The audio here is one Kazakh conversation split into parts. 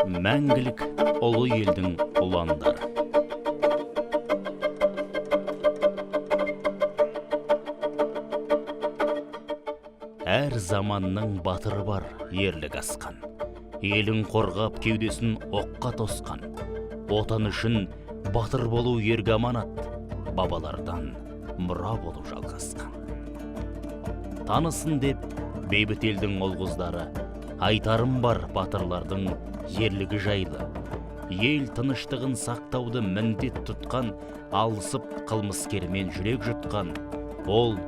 Мәңгілік ұлы елдің ұландары. Әр заманның батыры бар, ерлік асқан. Елін қорғап кеудесін оққа тосқан. Отан үшін батыр болу ерге аманат, бабалардан мұра болу жалғасқан. Танысын деп бейбіт елдің ұл-қыздары, айтарым бар батырлардың ерлігі жайлы. Ел тыныштығын сақтауды міндет тұтқан, алысып қылмыскермен жүрек жұтқан, ол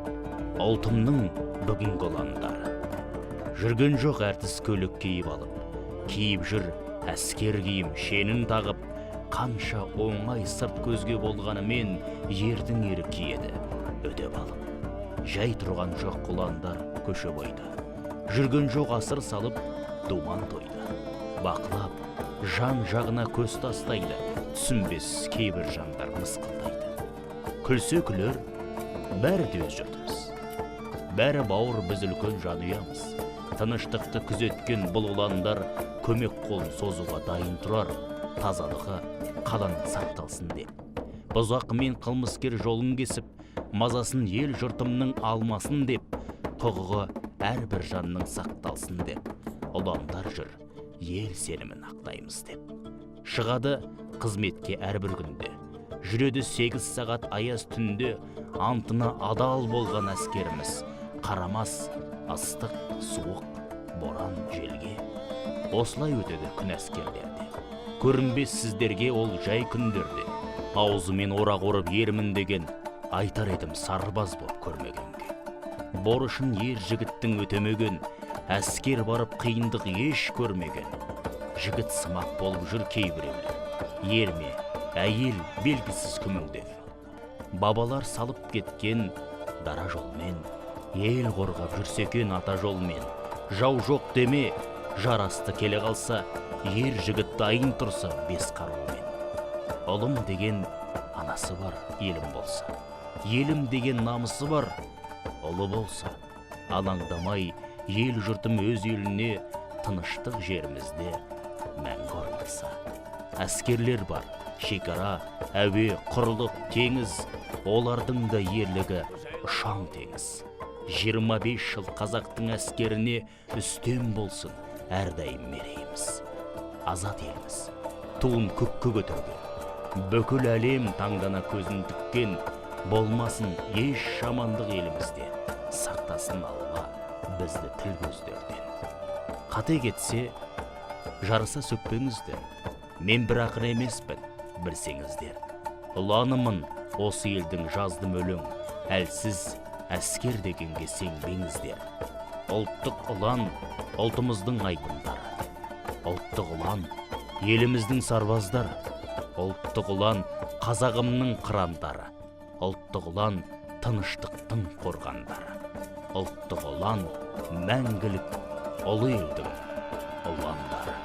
ұлтымның бүгінгі ұландары. Жүрген жоқ әртіс көлік киіп алып, киіп жүр әскер киім шенін тағып, қанша оңай сырт көзге болғанымен ердің ері киеді өтеп алып. Жай тұрған жоқ құландар көше бойда, жүрген жоқ асыр салып думан тойды. Бақылап, жан жағына көз тастайды, түсінбес кейбір жандар мысқылдайды. Күлсе күлер, бәрі де өз жұртымыз. Бәрі бауыр біз үлкен жанұямыз. Тыныштықты күзеткен бұл ұландар көмек қолын созуға дайын тұрар, тазалығы қаланың сақталсын деп. Бұзақ мен қылмыскер жолын кесіп, мазасын ел жұртымның алмасын деп, құқығы әрбір жанның сақталсын деп, ұландар жүр, ел сенімін ақтаймыз деп. Шығады қызметке әрбір күнде, жүреді 8 сағат аяз түнде, антына адал болған әскеріміз, қарамас ыстық, суық, боран, желге. Осылай өтеді күн әскерлерде, көрінбес сіздерге ол жай күндерде. Аузымен орақ орып ермін деген, айтар едім сарбаз боп көрмегенге. Борышын ер жігіттің өтемеген, әскер барып қиындық еш көрмеген. Жігіт сымақ болып жүр кейбіреулер, ерме, әйел белгісіз күмілдер. Бабалар салып кеткен дара жолмен, ел қорғап жүрсекен ата жолмен. Жау жоқ деме, жарасты келе қалса, ер жігіт дайын тұрса бес қаруымен. Ұлым деген анасы бар, елім болса. Елім деген намысы бар, ұлы болса. Алаңдамай, ел жұртым өз еліне, тыныштық жерімізде мәңгі орнаса. Әскерлер бар, шекара, әуе, құрлық, теңіз, олардың да ерлігі ұшан теңіз. 25 жыл қазақтың әскеріне үстем болсын әрдайым мерейіміз. Азат еліміз, туын көкке көтерген, бүкіл әлем таңдана көзін тіккен, болмасын еш жамандық елімізде, сақтасын Алла бізді тіл көздерден. Қате кетсе, жарыса сөкпеңіздер, мен бір ақын емеспін, білсеңіздер. Ұланымын осы елдің жаздым өлең, әлсіз әскер дегенге сенбеңіздер. Ұлттық ұлан ұлтымыздың айбындары, ұлттық ұлан еліміздің сарбаздары, ұлттық ұлан қазағымның қырандары, ұлттық ұлан тыныштықтың қорғандары, ұлттық ұлан мәңгілік ұлы елдің ұландары.